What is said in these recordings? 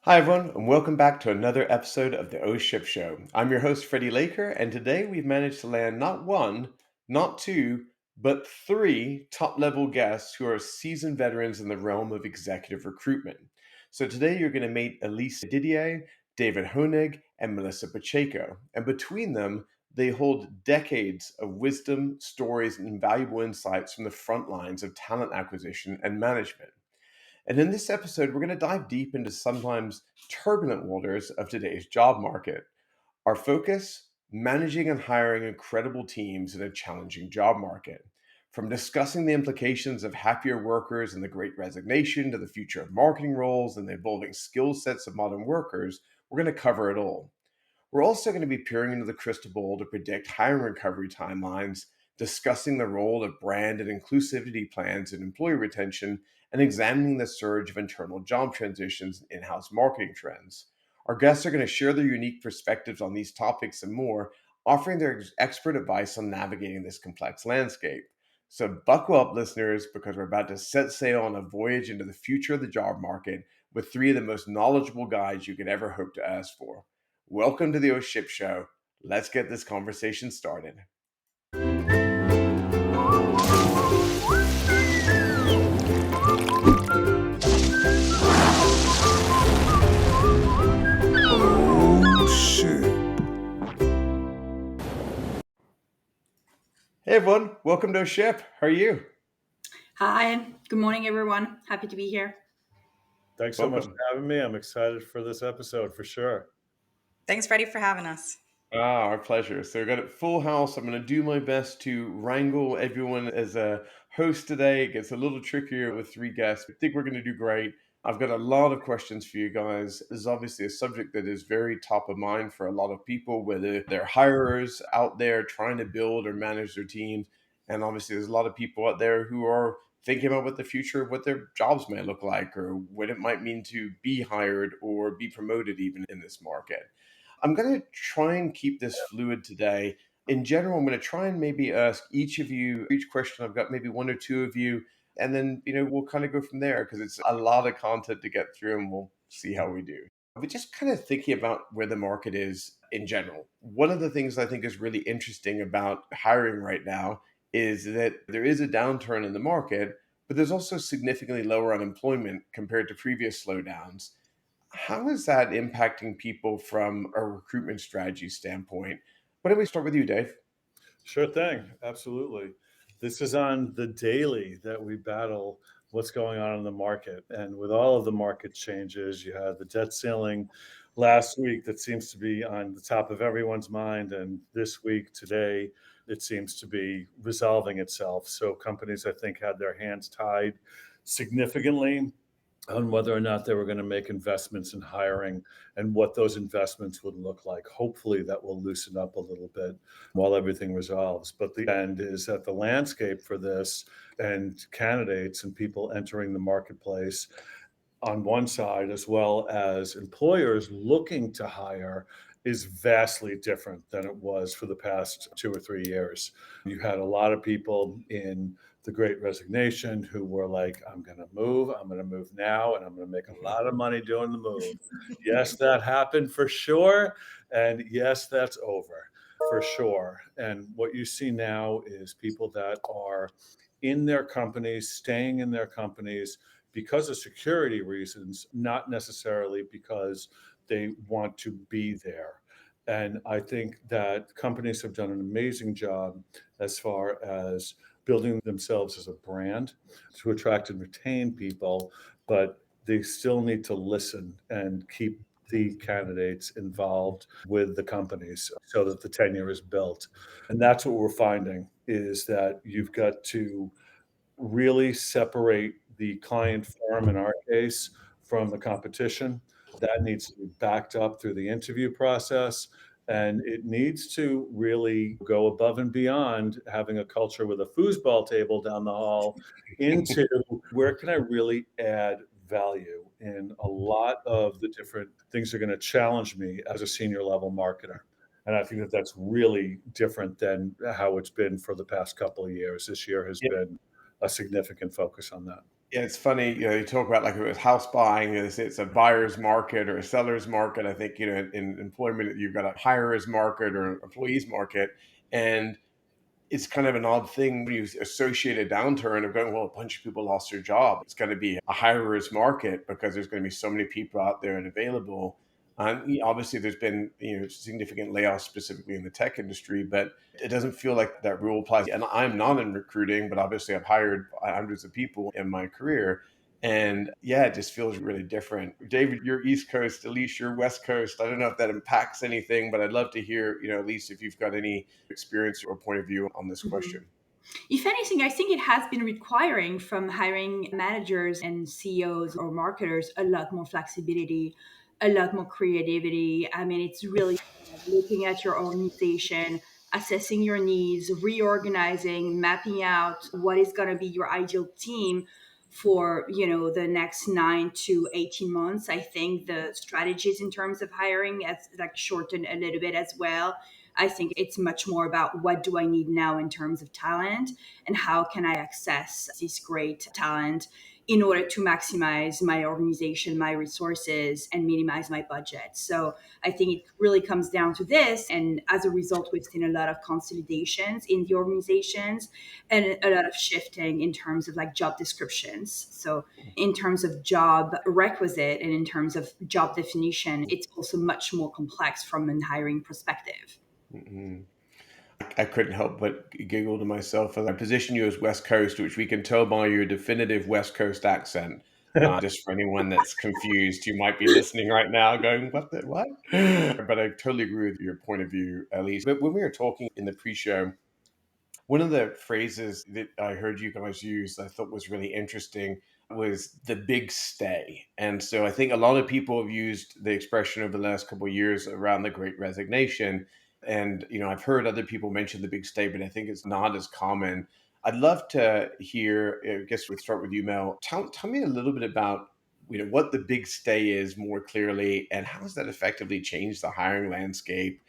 Hi, everyone, and welcome back to another episode of the O Ship Show. I'm your host, Freddie Laker, and today we've managed to land not one, not two, but three top level guests who are seasoned veterans in the realm of executive recruitment. So today you're going to meet Elise de Didier, David Honig, and Melissa Pacheco. And between them, they hold decades of wisdom, stories, and invaluable insights from the front lines of talent acquisition and management. And in this episode, we're going to dive deep into sometimes turbulent waters of today's job market. Our focus, managing and hiring incredible teams in a challenging job market. From discussing the implications of happier workers and the great resignation to the future of marketing roles and the evolving skill sets of modern workers, we're going to cover it all. We're also going to be peering into the crystal ball to predict hiring recovery timelines, discussing the role of brand and inclusivity plans in employee retention, and examining the surge of internal job transitions and in-house marketing trends. Our guests are going to share their unique perspectives on these topics and more, offering their expert advice on navigating this complex landscape. So buckle up, listeners, because we're about to set sail on a voyage into the future of the job market with three of the most knowledgeable guys you could ever hope to ask for. Welcome to the O Ship Show. Let's get this conversation started. Oh shit. Hey everyone, welcome to O Ship. How are you? Hi, good morning, everyone. Happy to be here. Thanks so much for Welcome. having me. I'm excited for this episode for sure. Thanks, Freddie, for having us. Our pleasure. So, we've got a full house. I'm going to do my best to wrangle everyone as a host today. It gets a little trickier with three guests. I think we're going to do great. I've got a lot of questions for you guys. This is obviously a subject that is very top of mind for a lot of people, whether they're hirers out there trying to build or manage their teams. And obviously, there's a lot of people out there who are thinking about what the future of what their jobs may look like or what it might mean to be hired or be promoted even in this market. I'm going to try and keep this fluid today. In general, I'm going to try and maybe ask each of you, each question I've got maybe one or two of you, and then, we'll kind of go from there because it's a lot of content to get through and we'll see how we do. But just kind of thinking about where the market is in general. One of the things I think is really interesting about hiring right now is that there is a downturn in the market, but there's also significantly lower unemployment compared to previous slowdowns. How is that impacting people from a recruitment strategy standpoint? Why don't we start with you, Dave? Sure thing. Absolutely. This is on the daily that we battle what's going on in the market. And with all of the market changes, you had the debt ceiling last week that seems to be on the top of everyone's mind. And this week, today, it seems to be resolving itself. So companies, I think, had their hands tied significantly on whether or not they were going to make investments in hiring and what those investments would look like. Hopefully, that will loosen up a little bit while everything resolves. But the end is that the landscape for this and candidates and people entering the marketplace on one side, as well as employers looking to hire, is vastly different than it was for the past 2 or 3 years. You had a lot of people in the Great Resignation who were like, I'm going to move now, and I'm going to make a lot of money doing the move. Yes, that happened for sure. And yes, that's over for sure. And what you see now is people that are in their companies, staying in their companies because of security reasons, not necessarily because they want to be there. And I think that companies have done an amazing job as far as building themselves as a brand to attract and retain people, but they still need to listen and keep the candidates involved with the companies so that the tenure is built. And that's what we're finding is that you've got to really separate the client firm in our case from the competition. That needs to be backed up through the interview process. And it needs to really go above and beyond having a culture with a foosball table down the hall into where can I really add value in a lot of the different things that are going to challenge me as a senior level marketer. And I think that that's really different than how it's been for the past couple of years. This year has been a significant focus on that. Yeah, it's funny, you talk about like if it was house buying, it's a buyer's market or a seller's market. I think, in employment, you've got a hirer's market or employee's market. And it's kind of an odd thing when you associate a downturn of going, well, a bunch of people lost their job. It's going to be a hirer's market because there's going to be so many people out there and available. And obviously, there's been significant layoffs specifically in the tech industry, but it doesn't feel like that rule applies. And I'm not in recruiting, but obviously, I've hired hundreds of people in my career. And yeah, it just feels really different. David, you're East Coast. Elise, you're West Coast. I don't know if that impacts anything, but I'd love to hear, Elise, if you've got any experience or point of view on this Mhm. question. If anything, I think it has been requiring from hiring managers and CEOs or marketers a lot more flexibility, a lot more creativity. I mean, it's really looking at your organization, assessing your needs, reorganizing, mapping out what is going to be your ideal team for the next 9 to 18 months. I think the strategies in terms of hiring has like shortened a little bit as well. I think it's much more about what do I need now in terms of talent and how can I access this great talent in order to maximize my organization, my resources, and minimize my budget. So I think it really comes down to this. And as a result, we've seen a lot of consolidations in the organizations and a lot of shifting in terms of like job descriptions. So in terms of job requisite and in terms of job definition, it's also much more complex from a hiring perspective. Mhm. I couldn't help but giggle to myself as I position you as West Coast, which we can tell by your definitive West Coast accent. Just for anyone that's confused, who might be listening right now going, what the, what? But I totally agree with your point of view, Elise. But when we were talking in the pre show, one of the phrases that I heard you guys use I thought was really interesting was the big stay. And so I think a lot of people have used the expression over the last couple of years around the great resignation. And, I've heard other people mention the big stay, but I think it's not as common. I'd love to hear, I guess we'd start with you, Mel. Tell me a little bit about, what the big stay is more clearly and how has that effectively changed the hiring landscape,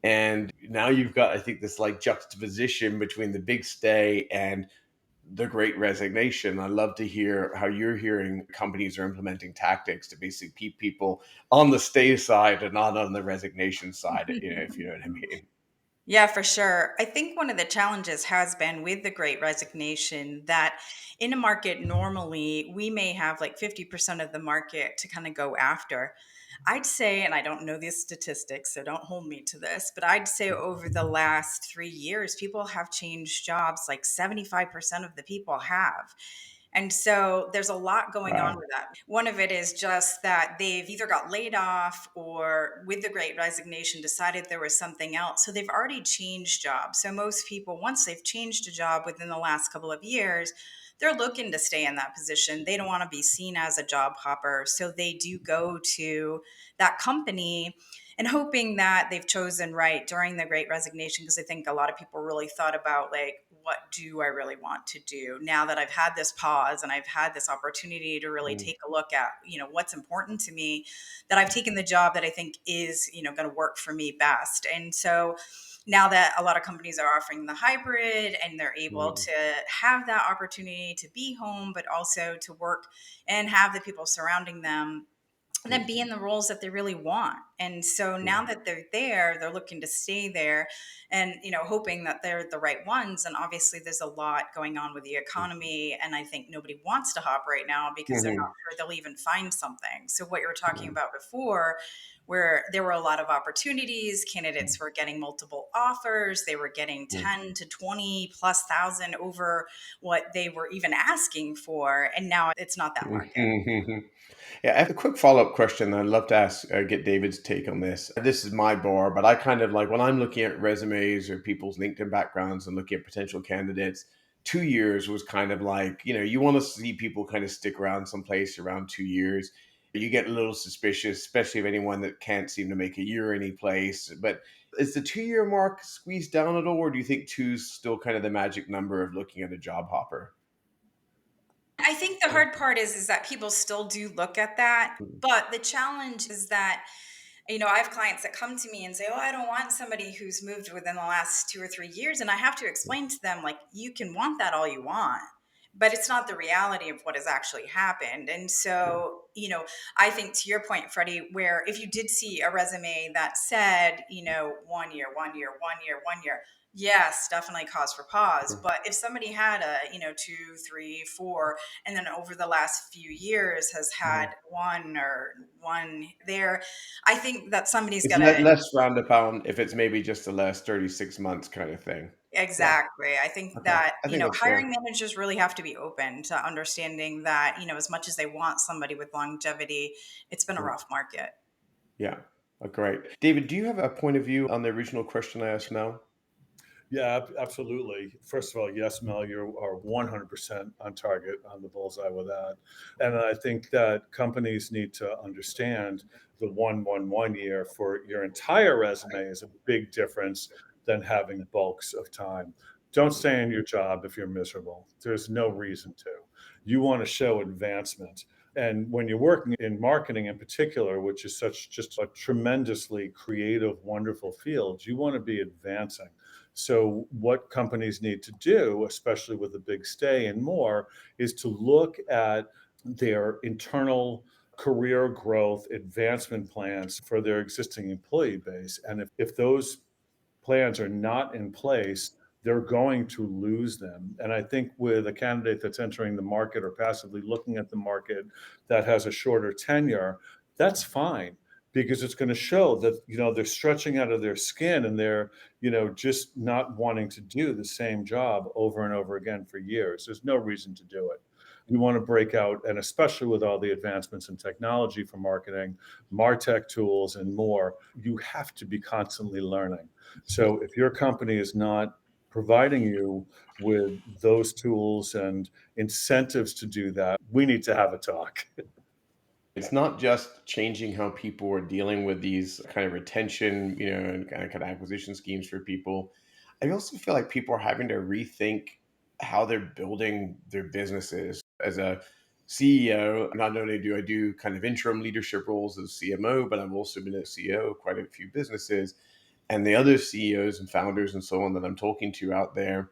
and now you've got, I think, this like juxtaposition between the big stay and the great resignation. I love to hear how you're hearing companies are implementing tactics to basically keep people on the stay side and not on the resignation side, if you know what I mean. Yeah, for sure. I think one of the challenges has been with the great resignation that in a market, normally we may have like 50% of the market to kind of go after. I'd say, and I don't know these statistics, so don't hold me to this, but I'd say over the last 3 years, people have changed jobs, like 75% of the people have. And so there's a lot going on Wow. with that. One of it is just that they've either got laid off or with the great resignation decided there was something else. So they've already changed jobs. So most people, once they've changed a job within the last couple of years, they're looking to stay in that position. They don't want to be seen as a job hopper. So they do go to that company and hoping that they've chosen right during the great resignation, because I think a lot of people really thought about like, what do I really want to do now that I've had this pause and I've had this opportunity to really Mm, take a look at, what's important to me, that I've taken the job that I think is, going to work for me best. And so now that a lot of companies are offering the hybrid and they're able mm, to have that opportunity to be home, but also to work and have the people surrounding them and then mm, be in the roles that they really want. And so now mm, that they're there, they're looking to stay there and, hoping that they're the right ones. And obviously there's a lot going on with the economy. And I think nobody wants to hop right now because they're not mm, sure they'll even find something. So what you were talking mm, about before, where there were a lot of opportunities, candidates were getting multiple offers, they were getting mm, 10 to 20 plus thousand over what they were even asking for. And now it's not that market. mm. Yeah, I have a quick follow-up question that I'd love to ask, get David's take on this. This is my bar, but I kind of like when I'm looking at resumes or people's LinkedIn backgrounds and looking at potential candidates, 2 years was kind of like, you want to see people kind of stick around someplace around 2 years. You get a little suspicious, especially of anyone that can't seem to make a year any place. But is the 2 year mark squeezed down at all, or do you think two's still kind of the magic number of looking at a job hopper? I think the hard part is that people still do look at that, but the challenge is that I have clients that come to me and say, "Oh, I don't want somebody who's moved within the last 2 or 3 years," and I have to explain to them like, you can want that all you want, but it's not the reality of what has actually happened. And so, I think to your point, Freddie, where if you did see a resume that said, 1 year, 1 year, 1 year, 1 year, yes, definitely cause for pause. Mm. But if somebody had a, 2, 3, 4, and then over the last few years has had Mhm. one or one there, I think that somebody's It's got to. less frowned upon if it's maybe just the last 36 months kind of thing. Yeah. Exactly. I think Okay. that, I think that's hiring fair. managers really have to be open to understanding that, as much as they want somebody with longevity, it's been a Mm. rough market. Yeah. Great. David, do you have a point of view on the original question I asked Mel? Yeah, absolutely. First of all, yes, Mel, you are 100% on target on the bullseye with that. And I think that companies need to understand the 1 year for your entire resume is a big difference than having bulks of time. Don't Mhm. stay in your job if you're miserable. There's no reason to. You want to show advancement. And when you're working in marketing in particular, which is such just a tremendously creative, wonderful field, you want to be advancing. So, what companies need to do, especially with the big stay and more, is to look at their internal career growth advancement plans for their existing employee base. And if those plans are not in place, they're going to lose them. And I think with a candidate that's entering the market or passively looking at the market that has a shorter tenure, that's fine because it's going to show that they're stretching out of their skin and they're just not wanting to do the same job over and over again for years. There's no reason to do it. You want to break out, and especially with all the advancements in technology for marketing, martech tools and more, you have to be constantly learning. So if your company is not providing you with those tools and incentives to do that, we need to have a talk. It's not just changing how people are dealing with these kind of retention, and kind of acquisition schemes for people. I also feel like people are having to rethink how they're building their businesses. As a CEO, not only do I do kind of interim leadership roles as CMO, but I've also been a CEO of quite a few businesses. And the other CEOs and founders and so on that I'm talking to out there,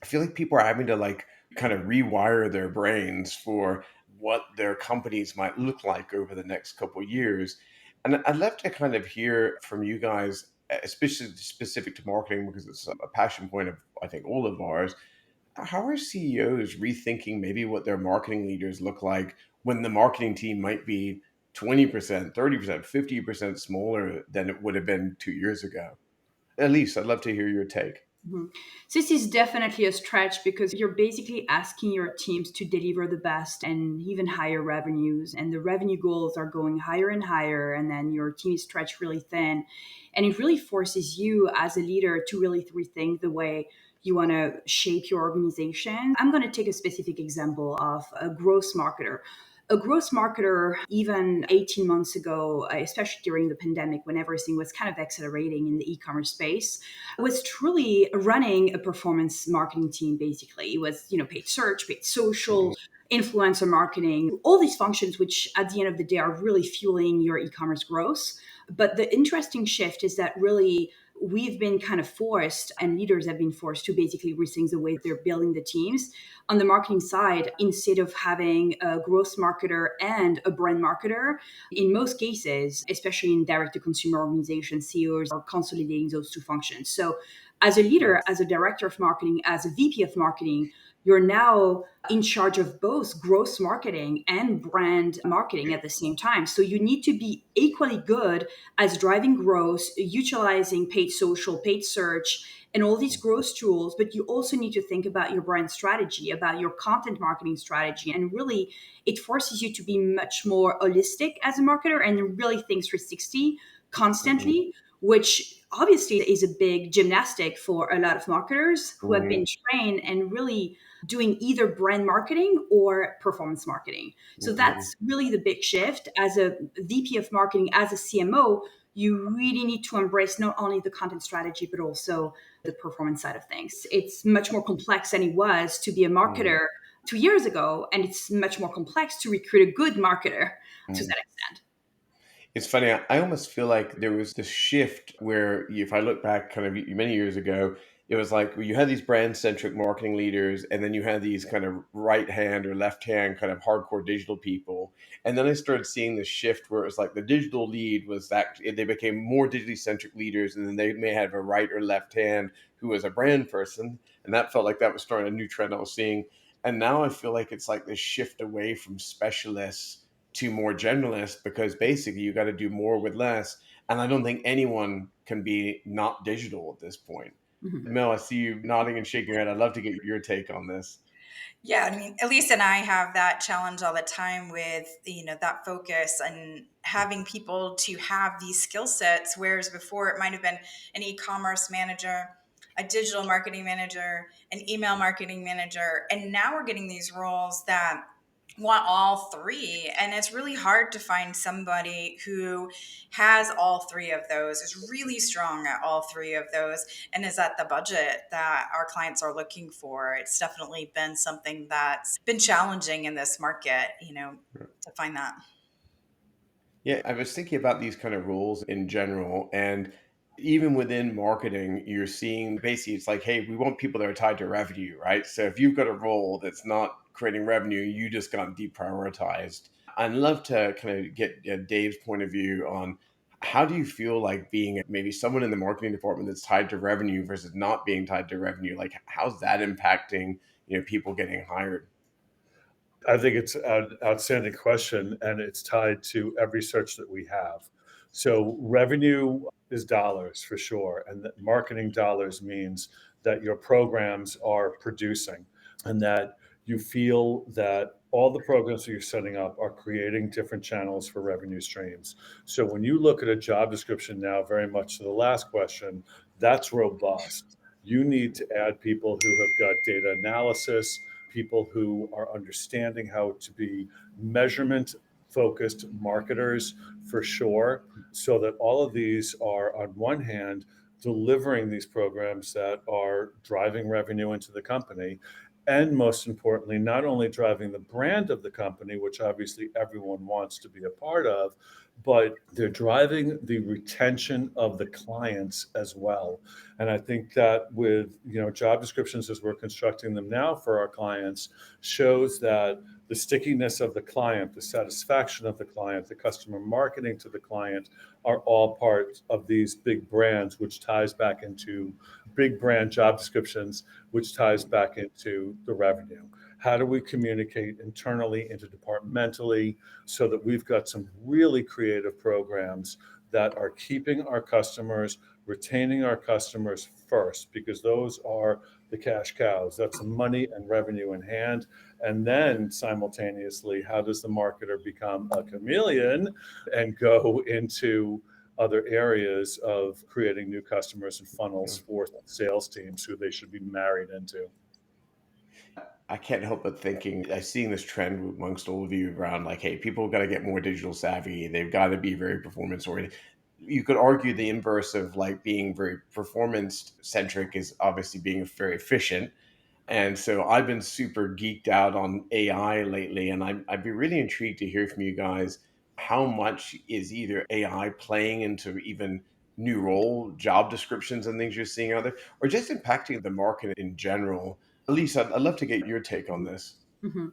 I feel like people are having to kind of rewire their brains for what their companies might look like over the next couple of years. And I'd love to kind of hear from you guys, especially specific to marketing, because it's a passion point of, I think, all of ours. How are CEOs rethinking maybe what their marketing leaders look like when the marketing team might be 20%, 30%, 50% smaller than it would have been 2 years ago? Elise, I'd love to hear your take. Mhm. This is definitely a stretch because you're basically asking your teams to deliver the best and even higher revenues. And the revenue goals are going higher and higher. And then your team is stretched really thin. And it really forces you as a leader to really rethink the way you want to shape your organization. I'm going to take a specific example of a growth marketer. A growth marketer, even 18 months ago, especially during the pandemic, when everything was kind of accelerating in the e-commerce space, was truly running a performance marketing team. Basically, it was paid search, paid social, Mhm. influencer marketing, all these functions which at the end of the day are really fueling your e-commerce growth. But the interesting shift is that really we've been kind of forced, and leaders have been forced to basically rethink the way they're building the teams. On the marketing side, instead of having a growth marketer and a brand marketer, in most cases, especially in direct to consumer organizations, CEOs are consolidating those two functions. So as a leader, as a director of marketing, as a VP of marketing, you're now in charge of both growth marketing and brand marketing at the same time. So you need to be equally good as driving growth, utilizing paid social, paid search, and all these growth tools. But you also need to think about your brand strategy, about your content marketing strategy. And really, it forces you to be much more holistic as a marketer and really think 360 Mhm. constantly, which obviously is a big gymnastic for a lot of marketers who have been Mhm. trained and really doing either brand marketing or performance marketing. So Mhm. that's really the big shift. As a VP of marketing, as a CMO, you really need to embrace not only the content strategy, but also the performance side of things. It's much more complex than it was to be a Mhm. marketer 2 years ago, and it's much more complex to recruit a good marketer to Mhm. that extent. It's funny. I almost feel like there was this shift where, if I look back kind of many years ago, it was like you had these brand centric marketing leaders, and then you had these kind of right hand or left hand kind of hardcore digital people. And then I started seeing this shift where it was like the digital lead was that they became more digitally centric leaders, and then they may have a right or left hand who was a brand person. And that felt like that was starting a new trend I was seeing. And now I feel like it's like this shift away from specialists to more generalists, because basically you got to do more with less. And I don't think anyone can be not digital at this point. Mhm. Mel, I see you nodding and shaking your head. I'd love to get your take on this. Yeah, I mean, Elise and I have that challenge all the time with, that focus and having people to have these skill sets, whereas before it might have been an e-commerce manager, a digital marketing manager, an email marketing manager, and now we're getting these roles that want all three, and it's really hard to find somebody who has all three of those, is really strong at all three of those, and is at the budget that our clients are looking for. It's definitely been something that's been challenging in this market, to find that. Yeah, I was thinking about these kind of roles in general. And even within marketing, you're seeing basically it's like, hey, we want people that are tied to revenue, right? So if you've got a role that's not creating revenue, you just got deprioritized. I'd love to kind of get Dave's point of view on how do you feel like being maybe someone in the marketing department that's tied to revenue versus not being tied to revenue? Like, how's that impacting, people getting hired? I think it's an outstanding question, and it's tied to every search that we have. So revenue is dollars for sure, and that marketing dollars means that your programs are producing, and that you feel that all the programs that you're setting up are creating different channels for revenue streams. So when you look at a job description now, very much to the last question, that's robust. You need to add people who have got data analysis, people who are understanding how to be measurement focused marketers for sure, so that all of these are, on one hand, delivering these programs that are driving revenue into the company. And most importantly, not only driving the brand of the company, which obviously everyone wants to be a part of, but they're driving the retention of the clients as well. And I think that with job descriptions as we're constructing them now for our clients shows that the stickiness of the client, the satisfaction of the client, the customer marketing to the client are all parts of these big brands, which ties back into big brand job descriptions, which ties back into the revenue. How do we communicate internally, interdepartmentally, so that we've got some really creative programs that are keeping our customers, retaining our customers first, because those are the cash cows. That's the money and revenue in hand. And then simultaneously, how does the marketer become a chameleon and go into other areas of creating new customers and funnels for sales teams who they should be married into? I can't help but thinking, I seeing this trend amongst all of you around like, hey, people got to get more digital savvy. They've got to be very performance oriented. You could argue the inverse of like being very performance centric is obviously being very efficient. And so I've been super geeked out on AI lately, and I'd be really intrigued to hear from you guys how much is either AI playing into even new role job descriptions and things you're seeing out there, or just impacting the market in general. Elise, I'd love to get your take on this. Mhm.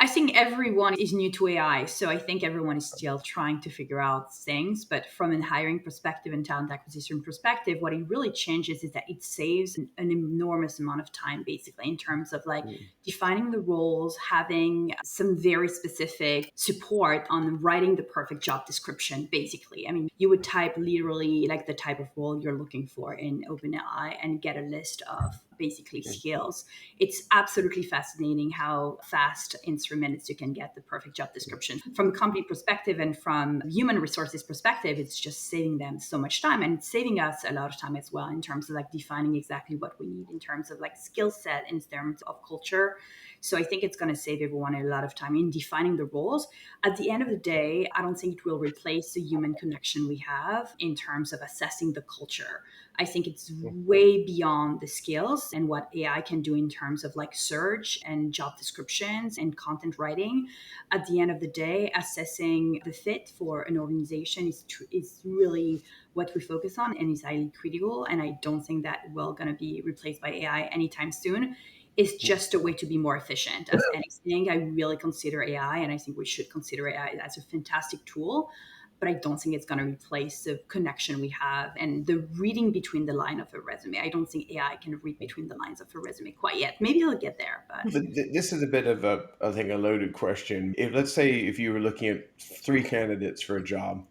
I think everyone is new to AI, so I think everyone is still trying to figure out things. But from a hiring perspective and talent acquisition perspective, what it really changes is that it saves an enormous amount of time, basically, in terms of like Mm, defining the roles, having some very specific support on writing the perfect job description, basically. I mean, you would type literally like the type of role you're looking for in OpenAI and get a list of basically mm, skills. It's absolutely fascinating how fast in 3 minutes you can get the perfect job description. From a company perspective and from human resources perspective, it's just saving them so much time, and it's saving us a lot of time as well in terms of like defining exactly what we need in terms of like skill set, in terms of culture. So I think it's going to save everyone a lot of time in defining the roles. At the end of the day, I don't think it will replace the human connection we have in terms of assessing the culture. I think it's mm, way beyond the skills. tools and what AI can do in terms of like search and job descriptions and content writing. At the end of the day, assessing the fit for an organization is really what we focus on and is highly critical. And I don't think that we're going to be replaced by AI anytime soon. It's just a way to be more efficient. As anything, I really consider AI, and I think we should consider AI as a fantastic tool, but I don't think it's going to replace the connection we have and the reading between the line of a resume. I don't think AI can read between the lines of a resume quite yet. Maybe it'll get there, but This is a bit of a, I think, a loaded question. If let's say if you were looking at three candidates for a job,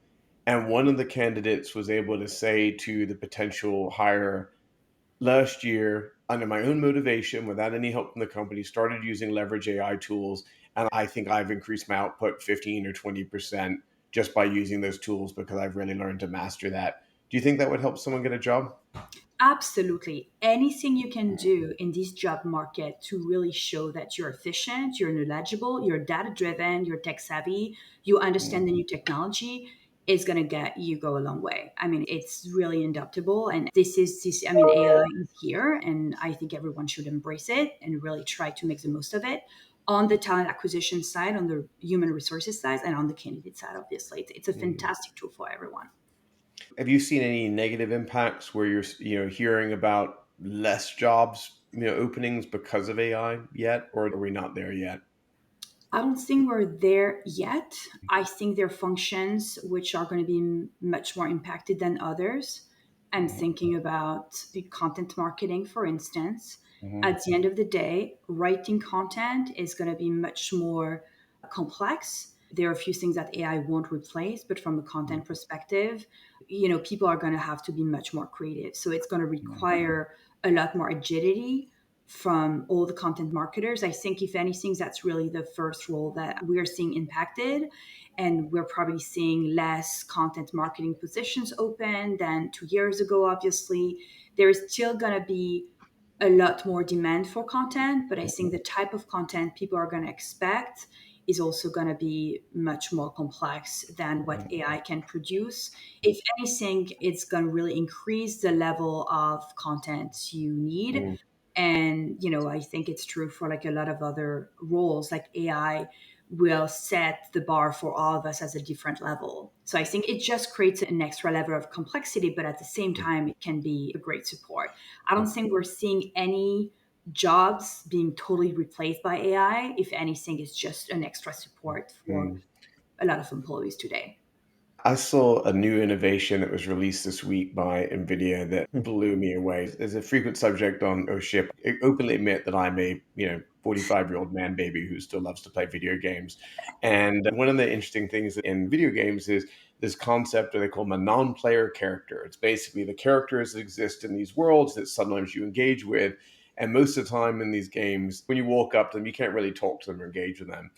and one of the candidates was able to say to the potential hire, last year, under my own motivation, without any help from the company, started using leverage AI tools, and I think I've increased my output 15 or 20% just by using those tools because I've really learned to master that. Do you think that would help someone get a job? absolutely. Anything you can do in this job market to really show that you're efficient, you're knowledgeable, you're data driven, you're tech savvy, you understand the new technology is going to get you go a long way. I mean, it's really adaptable. And I mean, AI is here and I think everyone should embrace it and really try to make the most of it on the talent acquisition side, on the human resources side, and on the candidate side, obviously. It's a Mm. fantastic tool for everyone. Have you seen any negative impacts where you're hearing about less jobs openings because of AI yet, or are we not there yet? I don't think we're there yet. I think there are functions which are going to be much more impacted than others. I'm Mhm. thinking about the content marketing, for instance. Mhm. At the end of the day, writing content is going to be much more complex. There are a few things that AI won't replace, but from a content perspective, people are going to have to be much more creative. So it's going to Mhm. require a lot more agility from all the content marketers. I think, if anything, that's really the first role that we're seeing impacted. And we're probably seeing less content marketing positions open than 2 years ago, obviously. There is still going to be a lot more demand for content, but I think the type of content people are going to expect is also going to be much more complex than what AI can produce. If anything, it's going to really increase the level of content you need. Mhm. And I think it's true for like a lot of other roles. Like AI will set the bar for all of us as a different level. So I think it just creates an extra level of complexity, but at the same time it can be a great support. I don't think we're seeing any jobs being totally replaced by AI. If anything, it's just an extra support for Mhm. a lot of employees today. I saw a new innovation that was released this week by NVIDIA that blew me away. As a frequent subject on OSHIP, I openly admit that I'm a 45-year-old man baby who still loves to play video games. And one of the interesting things in video games is this concept that they call a non-player character. It's basically the characters that exist in these worlds that sometimes you engage with. And most of the time in these games, when you walk up to them, you can't really talk to them or engage with them.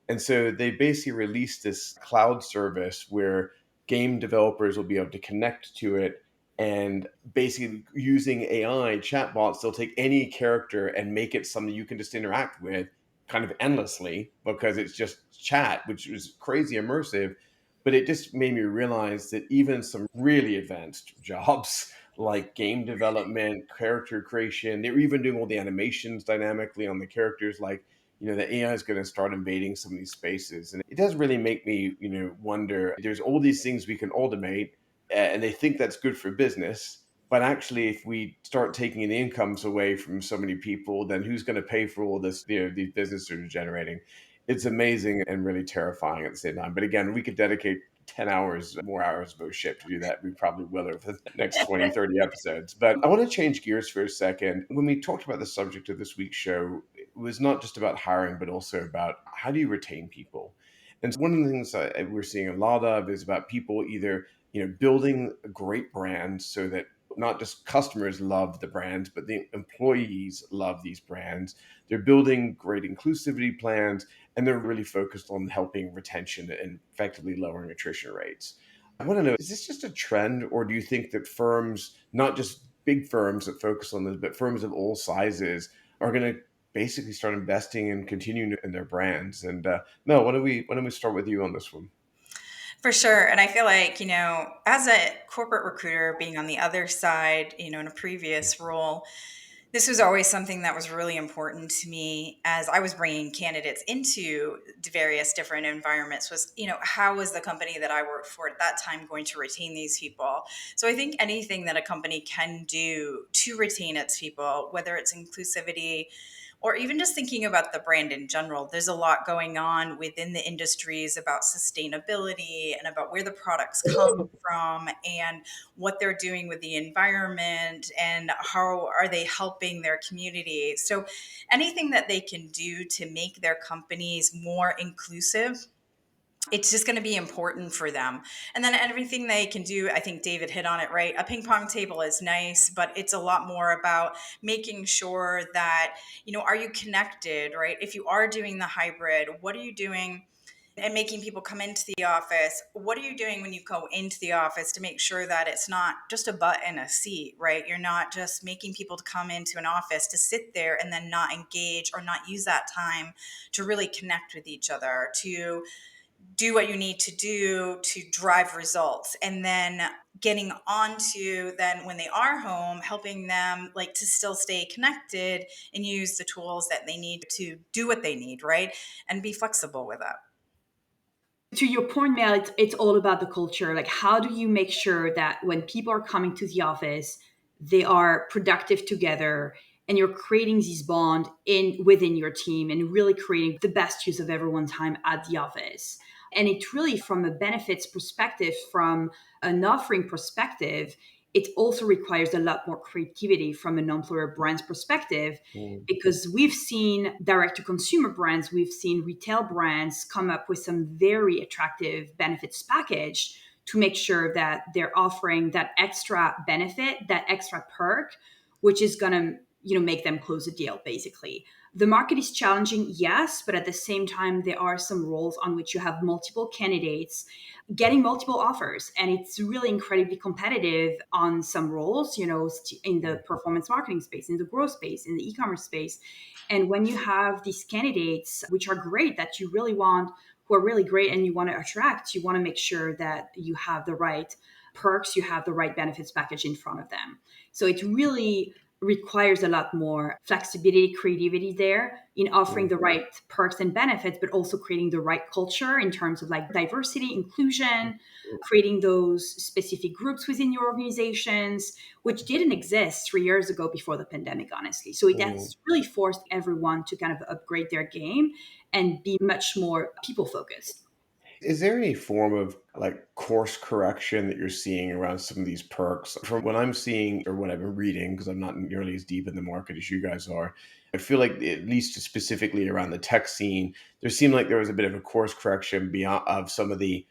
And so they basically released this cloud service where game developers will be able to connect to it, and basically using AI chatbots, they'll take any character and make it something you can just interact with kind of endlessly because it's just chat, which is crazy immersive. But it just made me realize that even some really advanced jobs like game development, character creation, they're even doing all the animations dynamically on the characters, like the AI is going to start invading some of these spaces. And it does really make me, wonder, there's all these things we can automate, and they think that's good for business. But actually, if we start taking the incomes away from so many people, then who's going to pay for all this, these businesses are generating? It's amazing and really terrifying at the same time. But again, we could dedicate 10 hours, more hours of ship to do that. We probably will over the next 20, 30 episodes. But I want to change gears for a second. When we talked about the subject of this week's show, was not just about hiring, but also about how do you retain people. And so one of the things we're seeing a lot of is about people either building a great brand so that not just customers love the brands, but the employees love these brands. They're building great inclusivity plans, and they're really focused on helping retention and effectively lowering attrition rates. I want to know, is this just a trend, or do you think that firms, not just big firms that focus on this, but firms of all sizes, are going to basically start investing and continuing in their brands? And Mel, why don't we start with you on this one? For sure. And I feel like, as a corporate recruiter being on the other side, in a previous role, This was always something that was really important to me as I was bringing candidates into various different environments was, how was the company that I worked for at that time going to retain these people? So I think anything that a company can do to retain its people, whether it's inclusivity, or even just thinking about the brand in general, there's a lot going on within the industries about sustainability and about where the products come from and what they're doing with the environment and how are they helping their community. So anything that they can do to make their companies more inclusive, it's just going to be important for them. And then everything they can do, I think David hit on it, right? A ping pong table is nice, but it's a lot more about making sure that, are you connected, right? If you are doing the hybrid, what are you doing? And making people come into the office, what are you doing when you go into the office to make sure that it's not just a butt and a seat, right? You're not just making people to come into an office to sit there and then not engage or not use that time to really connect with each other, to do what you need to do to drive results, and then getting on to then when they are home, helping them like to still stay connected and use the tools that they need to do what they need, right? And be flexible with it. To your point, Mel, it's all about the culture. Like, how do you make sure that when people are coming to the office, they are productive together, and you're creating this bond within your team and really creating the best use of everyone's time at the office. And it's really from a benefits perspective, from an offering perspective, it also requires a lot more creativity from an employer brand's perspective, Mm, because we've seen direct to consumer brands, we've seen retail brands come up with some very attractive benefits package to make sure that they're offering that extra benefit, that extra perk, which is going to make them close a deal basically. The market is challenging, yes, but at the same time there are some roles on which you have multiple candidates getting multiple offers, and it's really incredibly competitive on some roles, in the mm, performance marketing space, in the growth space, in the e-commerce space. And when you have these candidates which are great, that you really want, who are really great and you want to attract, you want to make sure that you have the right perks, you have the right benefits package in front of them. So it really requires a lot more flexibility, creativity there in offering mm, the right perks and benefits, but also creating the right culture in terms of like diversity, inclusion, creating those specific groups within your organizations, which didn't exist 3 years ago before the pandemic, honestly. So it mm. has really forced everyone to kind of upgrade their game and be much more people focused. Is there any form of like course correction that you're seeing around some of these perks? From what I'm seeing or what I've been reading, because I'm not nearly as deep in the market as you guys are, I feel like at least specifically around the tech scene, there seemed like there was a bit of a course correction beyond of some of the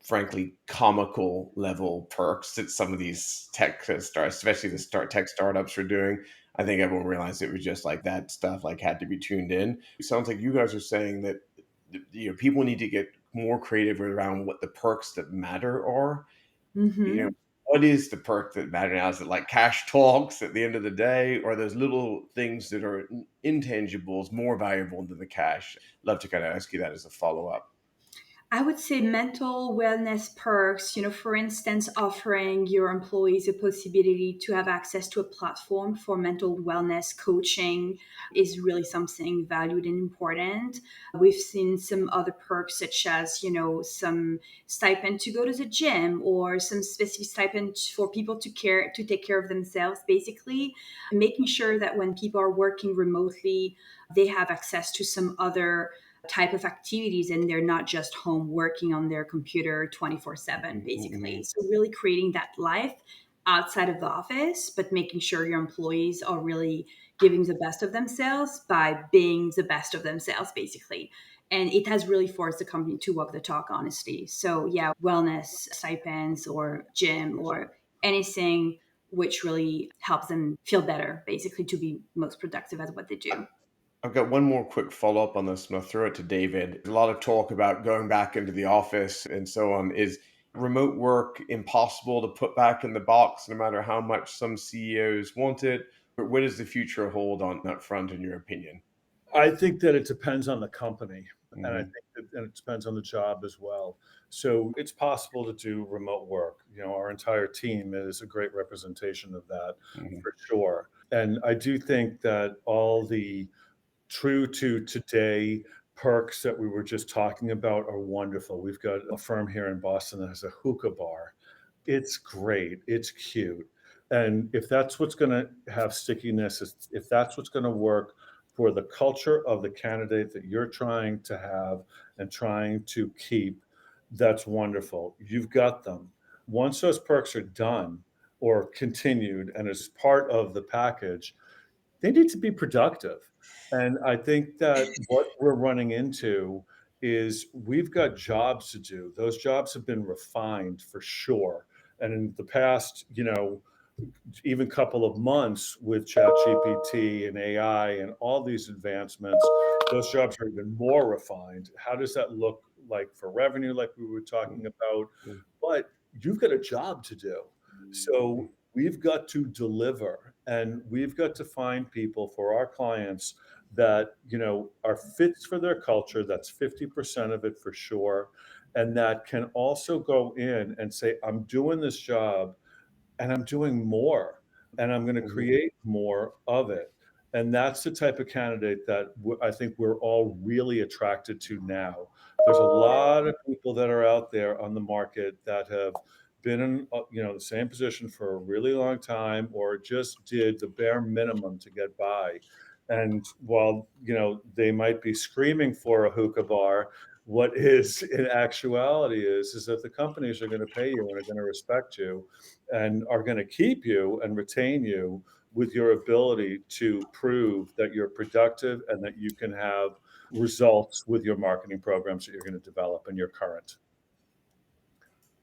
frankly comical level perks that some of these tech startups, especially the start tech startups, are doing. I think everyone realized it was just like that stuff like had to be tuned in. It sounds like you guys are saying that people need to get more creative around what the perks that matter are. You know, Hmm. what is the perk that matter now? Is it like cash talks at the end of the day, or those little things that are intangibles more valuable than the cash? Love to kind of ask you that as a follow up. I would say mental wellness perks, for instance, offering your employees a possibility to have access to a platform for mental wellness coaching is really something valued and important. We've seen some other perks, such as, some stipend to go to the gym, or some specific stipend for people to take care of themselves, basically making sure that when people are working remotely, they have access to some other type of activities and they're not just home working on their computer 24/7 basically. Mhm. So really creating that life outside of the office, but making sure your employees are really giving the best of themselves by being the best of themselves basically. And it has really forced the company to walk the talk, honestly. So yeah, wellness stipends or gym or anything which really helps them feel better basically to be most productive at what they do. I've got one more quick follow up on this, and I'll throw it to David. A lot of talk about going back into the office and so on. Is remote work impossible to put back in the box no matter how much some CEOs want it? Or what does the future hold on that front, in your opinion? I think that it depends on the company, and I Hmm. think that and it depends on the job as well. So it's possible to do remote work. Our entire team is a great representation of that Hmm. for sure. And I do think that all the true to today perks that we were just talking about are wonderful. We've got a firm here in Boston that has a hookah bar. It's great. It's cute. And if that's what's going to have stickiness, if that's what's going to work for the culture of the candidate that you're trying to have and trying to keep, that's wonderful. You've got them. Once those perks are done or continued and as part of the package, they need to be productive. And I think that what we're running into is we've got jobs to do. Those jobs have been refined for sure. And in the past, even couple of months with ChatGPT and AI and all these advancements, those jobs are even more refined. How does that look like for revenue, like we were talking about? But you've got a job to do. So we've got to deliver and we've got to find people for our clients that, are fits for their culture. That's 50% of it for sure. And that can also go in and say, I'm doing this job and I'm doing more and I'm going to Mhm. create more of it. And that's the type of candidate that I think we're all really attracted to now. There's a lot of people that are out there on the market that have been in the same position for a really long time or just did the bare minimum to get by. And while they might be screaming for a hookah bar, what is in actuality is that the companies are going to pay you and are going to respect you and are going to keep you and retain you with your ability to prove that you're productive and that you can have results with your marketing programs that you're going to develop and your current.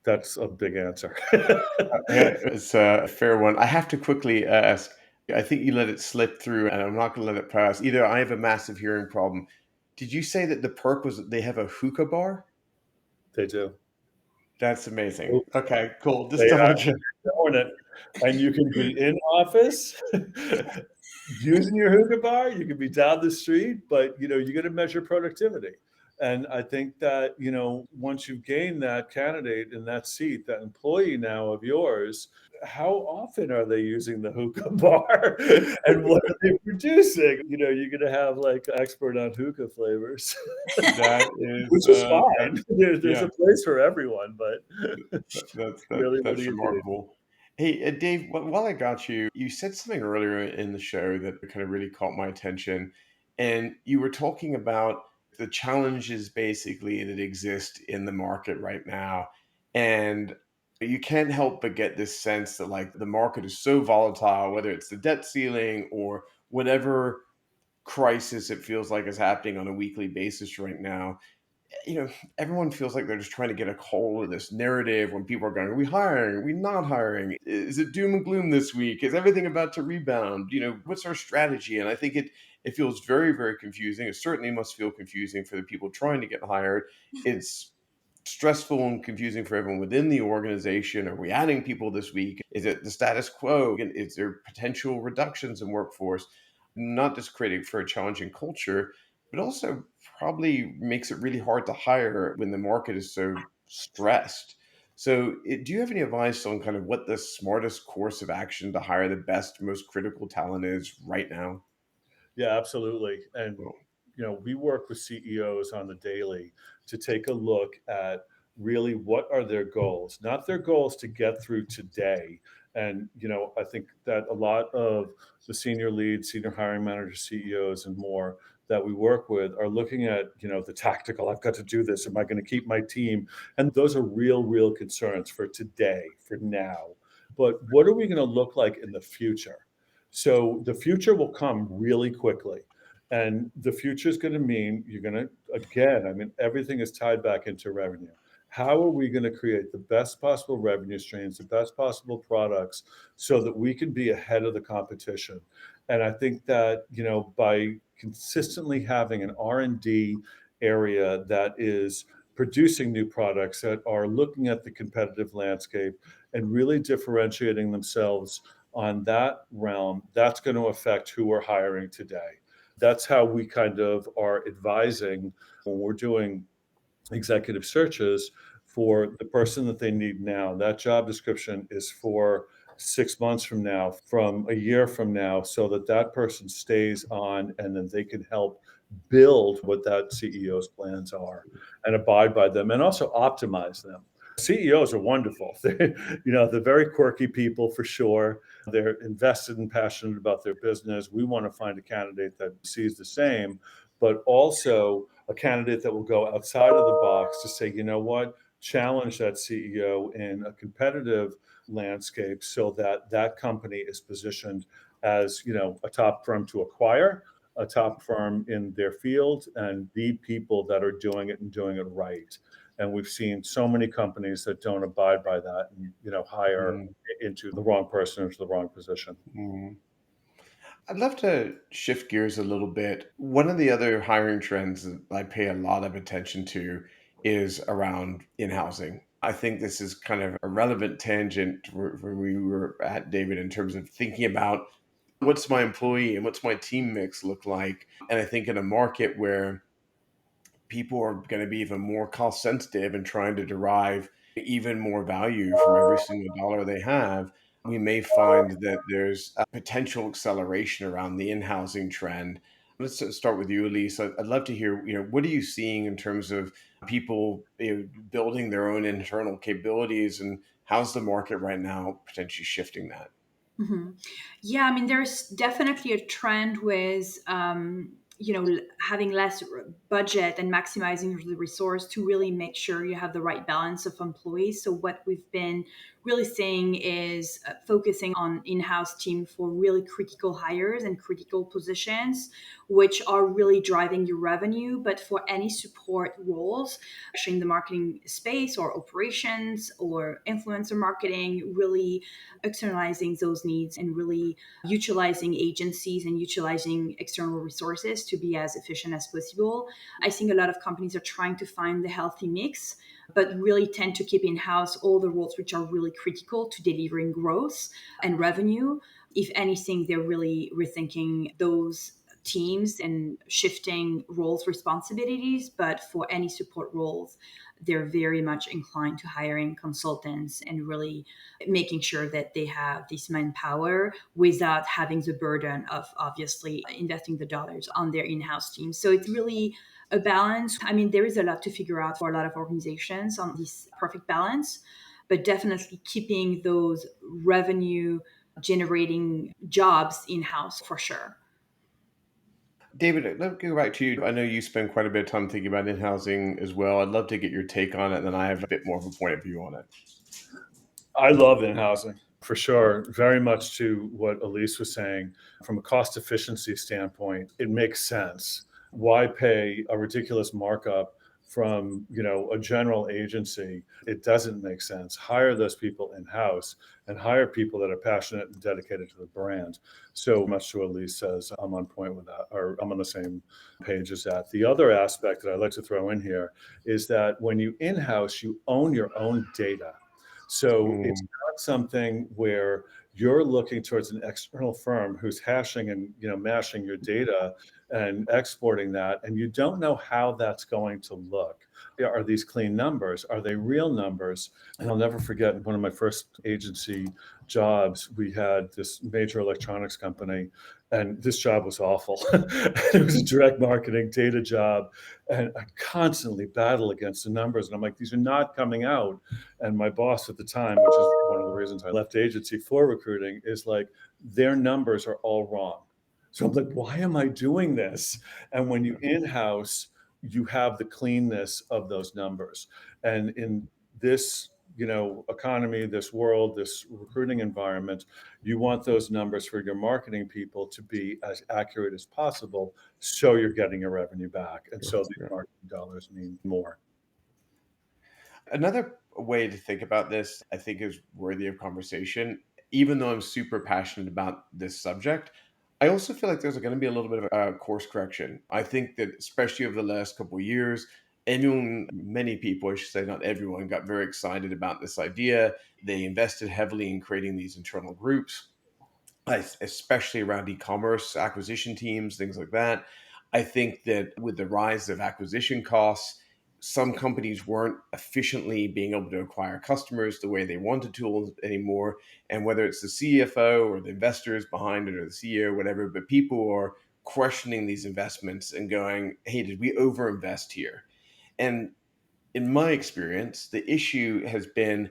That's a big answer. Yeah, it's a fair one. I have to quickly ask. I think you let it slip through, and I'm not going to let it pass. Either I have a massive hearing problem. Did you say that the perk was that they have a hookah bar? They do. That's amazing. Okay, cool. Just They double check. actually own it, and you can be in office using your hookah bar. You can be down the street, but you got to measure productivity. And I think that once you've gained that candidate in that seat, that employee now of yours, how often are they using the hookah bar, and what are they producing? You're going to have like an expert on hookah flavors, That is, which is fine. There's yeah, a place for everyone, but really, what do that's you do? remarkable. Hey, Dave, while I got you, you said something earlier in the show that kind of really caught my attention, and you were talking about the challenges basically that exist in the market right now, and you can't help but get this sense that like the market is so volatile, whether it's the debt ceiling or whatever crisis it feels like is happening on a weekly basis right now. Everyone feels like they're just trying to get a hold of this narrative when people are going, are we hiring? Are we not hiring? Is it doom and gloom this week? Is everything about to rebound? What's our strategy? And I think it feels very, very confusing. It certainly must feel confusing for the people trying to get hired. It's stressful and confusing for everyone within the organization. Are we adding people this week? Is it the status quo? And is there potential reductions in workforce? Not just creating for a challenging culture, but also probably makes it really hard to hire when the market is so stressed. So, do you have any advice on kind of what the smartest course of action to hire the best, most critical talent is right now? Yeah, absolutely. And, Well, we work with CEOs on the daily to take a look at really what are their goals, not their goals to get through today. And, I think that a lot of the senior leads, senior hiring managers, CEOs, and more that we work with are looking at, the tactical, I've got to do this. Am I going to keep my team? And those are real concerns for today, for now. But what are we going to look like in the future? So the future will come really quickly. And the future is going to mean you're going to, again, I mean, everything is tied back into revenue. How are we going to create the best possible revenue streams, the best possible products so that we can be ahead of the competition? And I think that, by consistently having an R&D area that is producing new products that are looking at the competitive landscape and really differentiating themselves on that realm, that's going to affect who we're hiring today. That's how we kind of are advising when we're doing executive searches for the person that they need now. That job description is for 6 months from now, from a year from now, so that that person stays on and then they can help build what that CEO's plans are and abide by them and also optimize them. CEOs are wonderful. They're very quirky people for sure. They're invested and passionate about their business. We want to find a candidate that sees the same, but also a candidate that will go outside of the box to say, you know what, challenge that CEO in a competitive landscape so that that company is positioned as, a top firm to acquire, a top firm in their field, and the people that are doing it and doing it right. And we've seen so many companies that don't abide by that and, hire Mm, into the wrong person into the wrong position. mm. I'd love to shift gears a little bit. One of the other hiring trends that I pay a lot of attention to is around in-housing. I think this is kind of a relevant tangent where we were at, David, in terms of thinking about what's my employee and what's my team mix look like. And I think in a market where people are going to be even more cost sensitive and trying to derive even more value from every single dollar they have, we may find that there's a potential acceleration around the in-housing trend. Let's start with you, Elise. I'd love to hear, what are you seeing in terms of people, building their own internal capabilities, and how's the market right now potentially shifting that? Mhm. Yeah, I mean, there's definitely a trend with, having less budget and maximizing the resource to really make sure you have the right balance of employees. So what we've been really saying is focusing on in-house team for really critical hires and critical positions, which are really driving your revenue. But for any support roles, actually in the marketing space or operations or influencer marketing, really externalizing those needs and really utilizing agencies and utilizing external resources to be as efficient as possible. I think a lot of companies are trying to find the healthy mix, but really tend to keep in-house all the roles which are really critical to delivering growth and revenue. If anything, they're really rethinking those teams and shifting roles responsibilities. But for any support roles, they're very much inclined to hiring consultants and really making sure that they have this manpower without having the burden of obviously investing the dollars on their in-house team. So it's really a balance. I mean, there is a lot to figure out for a lot of organizations on this perfect balance, but definitely keeping those revenue generating jobs in-house for sure. David, let me go back to you. I know you spend quite a bit of time thinking about in-housing as well. I'd love to get your take on it, and then I have a bit more of a point of view on it. I love in-housing for sure. Very much to what Elise was saying, from a cost efficiency standpoint, it makes sense. Why pay a ridiculous markup from, a general agency? It doesn't make sense. Hire those people in-house and hire people that are passionate and dedicated to the brand. So much to what Elise says, I'm on point with that, or I'm on the same page as that. The other aspect that I'd like to throw in here is that when you in-house, you own your own data. So it's Mm, not something where you're looking towards an external firm who's hashing and mashing your data and exporting that, and you don't know how that's going to look. Are these clean numbers? Are they real numbers? And I'll never forget one of my first agency jobs. We had this major electronics company, and this job was awful. It was a direct marketing data job, and I constantly battle against the numbers. And I'm like, these are not coming out. And my boss at the time, which is one of the reasons I left agency for recruiting, is like, their numbers are all wrong. So I'm like, why am I doing this? And when you in-house, you have the cleanness of those numbers. And in this, economy, this world, this recruiting environment, you want those numbers for your marketing people to be as accurate as possible so you're getting your revenue back. And sure, so these yeah. marketing dollars mean more. Another way to think about this, I think, is worthy of conversation. Even though I'm super passionate about this subject, I also feel like there's going to be a little bit of a course correction. I think that, especially over the last couple of years, many people, I should say, not everyone, got very excited about this idea. They invested heavily in creating these internal groups, especially around e-commerce acquisition teams, things like that. I think that with the rise of acquisition costs, some companies weren't efficiently being able to acquire customers the way they wanted to anymore. And whether it's the CFO or the investors behind it or the CEO, whatever, but people are questioning these investments and going, hey, did we overinvest here? And in my experience, the issue has been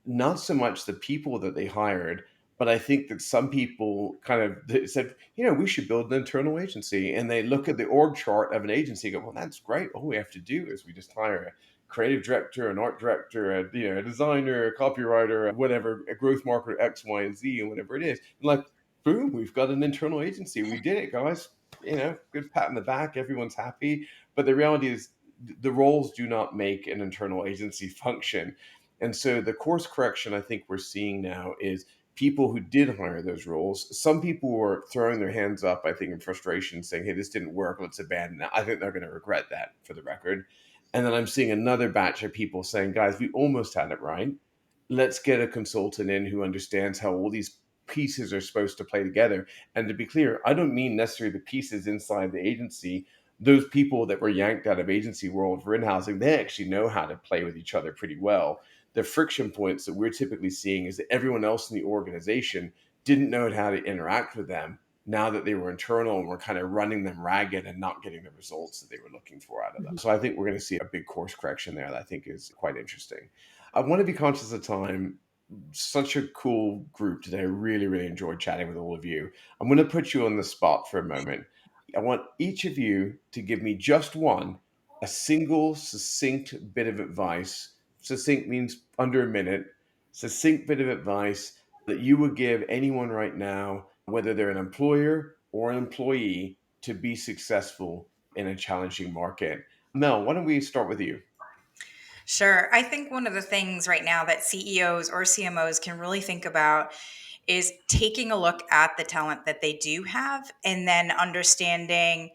not so much the people that they hired, but I think that some people kind of said, we should build an internal agency. And they look at the org chart of an agency and go, well, that's great. All we have to do is we just hire a creative director, an art director, a designer, a copywriter, whatever, a growth marketer, X, Y, and Z, and whatever it is. And like, boom, we've got an internal agency. We did it, guys. Good pat on the back. Everyone's happy. But the reality is, the roles do not make an internal agency function. And so the course correction I think we're seeing now is people who did hire those roles. Some people were throwing their hands up, I think, in frustration, saying, hey, this didn't work. Let's abandon it. I think they're going to regret that, for the record. And then I'm seeing another batch of people saying, guys, we almost had it right. Let's get a consultant in who understands how all these pieces are supposed to play together. And to be clear, I don't mean necessarily the pieces inside the agency. Those people that were yanked out of agency world for in-housing, they actually know how to play with each other pretty well. The friction points that we're typically seeing is that everyone else in the organization didn't know how to interact with them now that they were internal and were kind of running them ragged and not getting the results that they were looking for out of them. So I think we're going to see a big course correction there that I think is quite interesting. I want to be conscious of time. Such a cool group today. I really, really enjoyed chatting with all of you. I'm going to put you on the spot for a moment. I want each of you to give me just a single succinct bit of advice. Succinct means under a minute. Succinct bit of advice that you would give anyone right now, whether they're an employer or an employee, to be successful in a challenging market. Mel, why don't we start with you? Sure. I think one of the things right now that CEOs or CMOs can really think about is taking a look at the talent that they do have and then understanding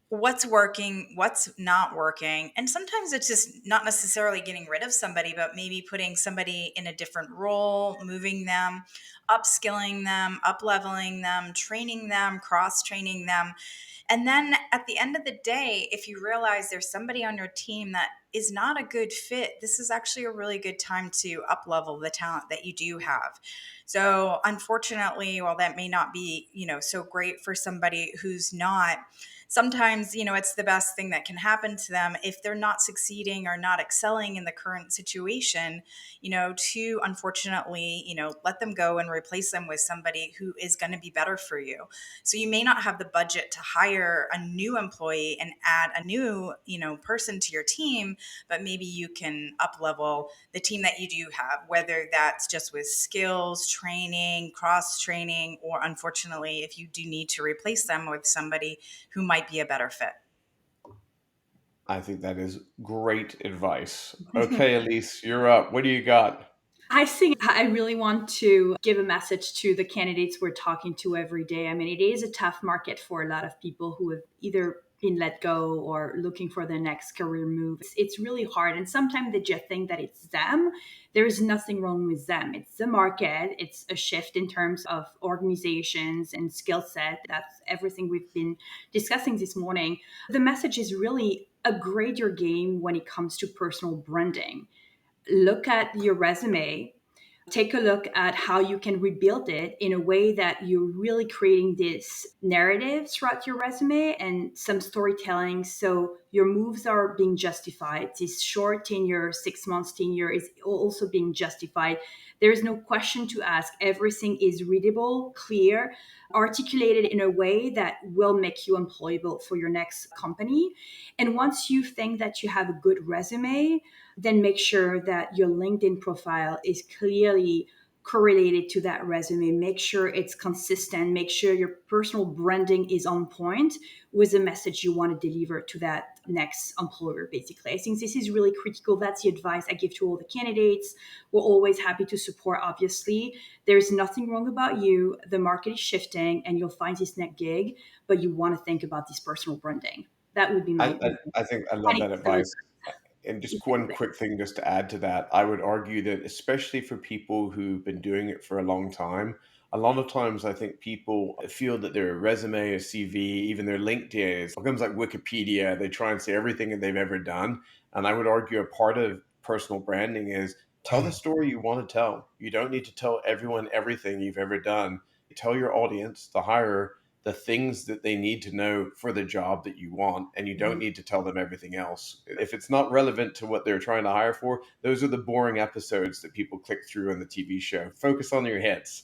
what's working, what's not working. And sometimes it's just not necessarily getting rid of somebody, but maybe putting somebody in a different role, moving them, upskilling them, up leveling them, training them, cross training them. And then at the end of the day, if you realize there's somebody on your team that is not a good fit, this is actually a really good time to up level the talent that you do have. So unfortunately, while that may not be, so great for somebody who's not, sometimes, it's the best thing that can happen to them if they're not succeeding or not excelling in the current situation, to unfortunately, let them go and replace them with somebody who is going to be better for you. So you may not have the budget to hire a new employee and add a new, person to your team, but maybe you can up level the team that you do have, whether that's just with skills, training, cross training, or unfortunately, if you do need to replace them with somebody who might be a better fit. I think that is great advice. Okay, Elise, you're up. What do you got? I think I really want to give a message to the candidates we're talking to every day. I mean, it is a tough market for a lot of people who have either been let go or looking for their next career move. It's really hard. And sometimes they just think that it's them. There is nothing wrong with them. It's the market. It's a shift in terms of organizations and skill set. That's everything we've been discussing this morning. The message is really upgrade your game when it comes to personal branding. Look at your resume, take a look at how you can rebuild it in a way that you're really creating this narrative throughout your resume and some storytelling so your moves are being justified. This short tenure, 6 months tenure, is also being justified. There is no question to ask. Everything is readable, clear, articulated in a way that will make you employable for your next company. And once you think that you have a good resume, then make sure that your LinkedIn profile is clearly correlated to that resume. Make sure it's consistent. Make sure your personal branding is on point with the message you want to deliver to that next employer, basically. I think this is really critical. That's the advice I give to all the candidates. We're always happy to support, obviously. There's nothing wrong about you. The market is shifting and you'll find this next gig, but you want to think about this personal branding. That would be my I think I love that 20%. advice. And just one quick thing just to add to that, I would argue that especially for people who've been doing it for a long time, A lot of times, I think people feel that their resume, a CV, even their LinkedIn becomes like Wikipedia. They try and say everything that they've ever done. And I would argue a part of personal branding is tell the story you want to tell. You don't need to tell everyone everything you've ever done. Tell your audience, the hirer, the things that they need to know for the job that you want, and you don't need to tell them everything else. If it's not relevant to what they're trying to hire for, those are the boring episodes that people click through on the TV show. Focus on your hits.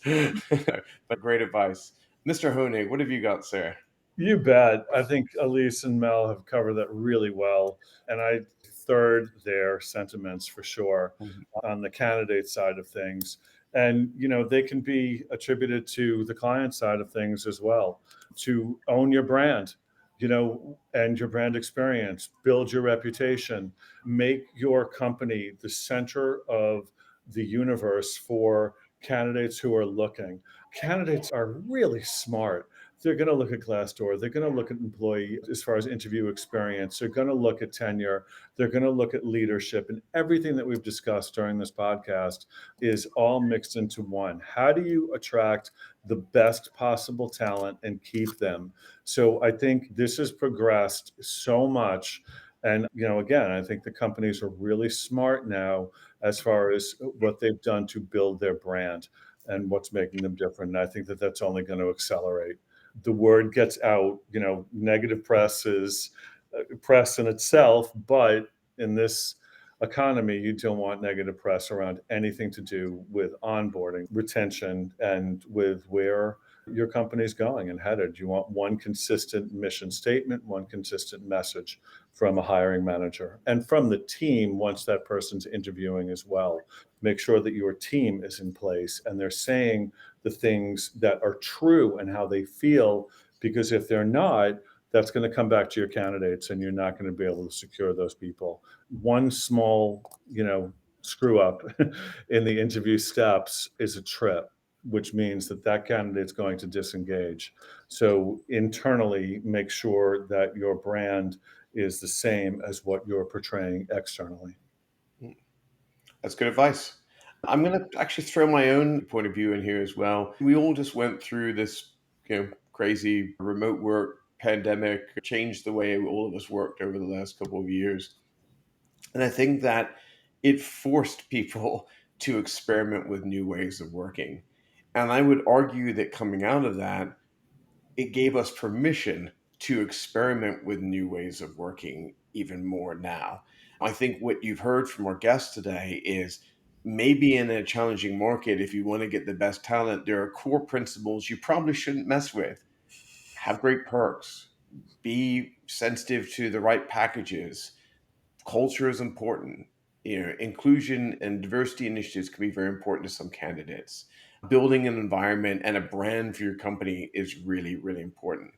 But great advice. Mr. Honig, what have you got, sir? You bet. I think Elise and Mel have covered that really well. And I third their sentiments for sure on the candidate side of things. And, they can be attributed to the client side of things as well. To own your brand, and your brand experience, build your reputation, make your company the center of the universe for candidates who are looking. Candidates are really smart. They're going to look at Glassdoor. They're going to look at employee as far as interview experience. They're going to look at tenure. They're going to look at leadership, and everything that we've discussed during this podcast is all mixed into one. How do you attract the best possible talent and keep them? So I think this has progressed so much. And, again, I think the companies are really smart now as far as what they've done to build their brand and what's making them different. And I think that that's only going to accelerate. The word gets out, negative press is press in itself, but in this economy, you don't want negative press around anything to do with onboarding, retention, and with where your company is going and headed. You want one consistent mission statement, one consistent message from a hiring manager and from the team once that person's interviewing as well. Make sure that your team is in place and they're saying the things that are true and how they feel, because if they're not, that's going to come back to your candidates and you're not going to be able to secure those people. One small, screw up in the interview steps is a trip, which means that candidate's going to disengage. So internally, make sure that your brand is the same as what you're portraying externally. That's good advice. I'm going to actually throw my own point of view in here as well. We all just went through this, crazy remote work pandemic, changed the way all of us worked over the last couple of years. And I think that it forced people to experiment with new ways of working. And I would argue that coming out of that, it gave us permission to experiment with new ways of working even more now. I think what you've heard from our guests today is maybe in a challenging market, if you want to get the best talent, there are core principles you probably shouldn't mess with. Have great perks, be sensitive to the right packages. Culture is important. Inclusion and diversity initiatives can be very important to some candidates. Building an environment and a brand for your company is really, really important.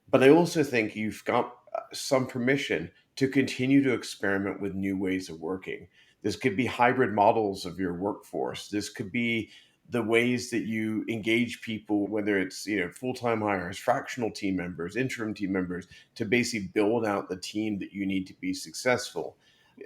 But I also think you've got some permission to continue to experiment with new ways of working. This could be hybrid models of your workforce. This could be the ways that you engage people, whether it's full-time hires, fractional team members, interim team members, to basically build out the team that you need to be successful.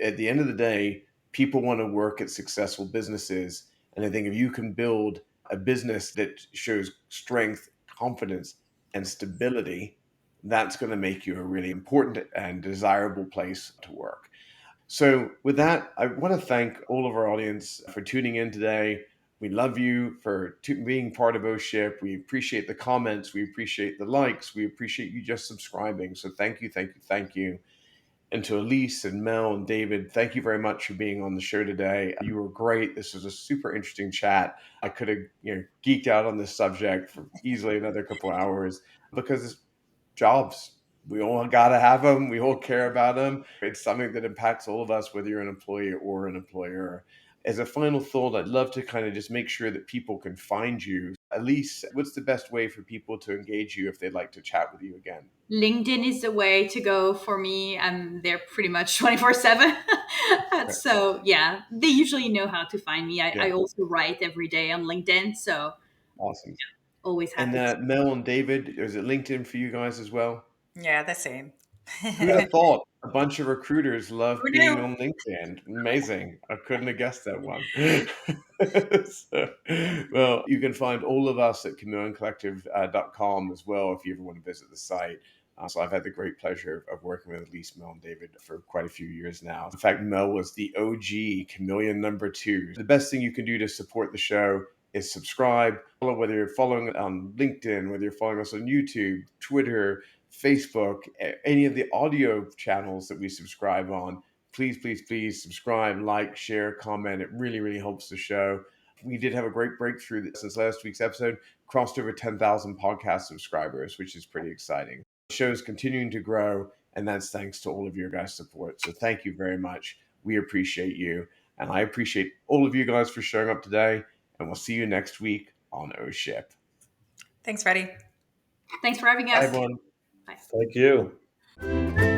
At the end of the day, people want to work at successful businesses. And I think if you can build a business that shows strength, confidence, and stability, that's going to make you a really important and desirable place to work. So, with that, I want to thank all of our audience for tuning in today. We love you for being part of OSHIP. We appreciate the comments. We appreciate the likes. We appreciate you just subscribing. So, thank you, thank you, thank you. And to Elise and Mel and David, thank you very much for being on the show today. You were great. This was a super interesting chat. I could have geeked out on this subject for easily another couple of hours because it's jobs. We all got to have them. We all care about them. It's something that impacts all of us, whether you're an employee or an employer. As a final thought, I'd love to kind of just make sure that people can find you. Elise, what's the best way for people to engage you if they'd like to chat with you again? LinkedIn is the way to go for me. I'm there pretty much 24/7. So yeah, they usually know how to find me. I Yeah, also write every day on LinkedIn. So awesome. always And happy to. Mel and David, is it LinkedIn for you guys as well? Yeah, the same. Who'd have thought a bunch of recruiters love Who being knew? on LinkedIn? Amazing. I couldn't have guessed that one. So, well, you can find all of us at chameleoncollective.com as well if you ever want to visit the site. So I've had the great pleasure of working with Elise, Mel, and David for quite a few years now. In fact, Mel was the OG chameleon #2. The best thing you can do to support the show is subscribe. Follow, whether you're following on LinkedIn, whether you're following us on YouTube, Twitter, Facebook, any of the audio channels that we subscribe on. Please, please, please subscribe, like, share, comment. It really, really helps the show. We did have a great breakthrough since last week's episode, crossed over 10,000 podcast subscribers, which is pretty exciting. The show is continuing to grow, and that's thanks to all of your guys' support. So thank you very much. We appreciate you, and I appreciate all of you guys for showing up today, and we'll see you next week on O Ship. Thanks, Freddie. Thanks for having Bye, us. everyone. Bye. Thank you.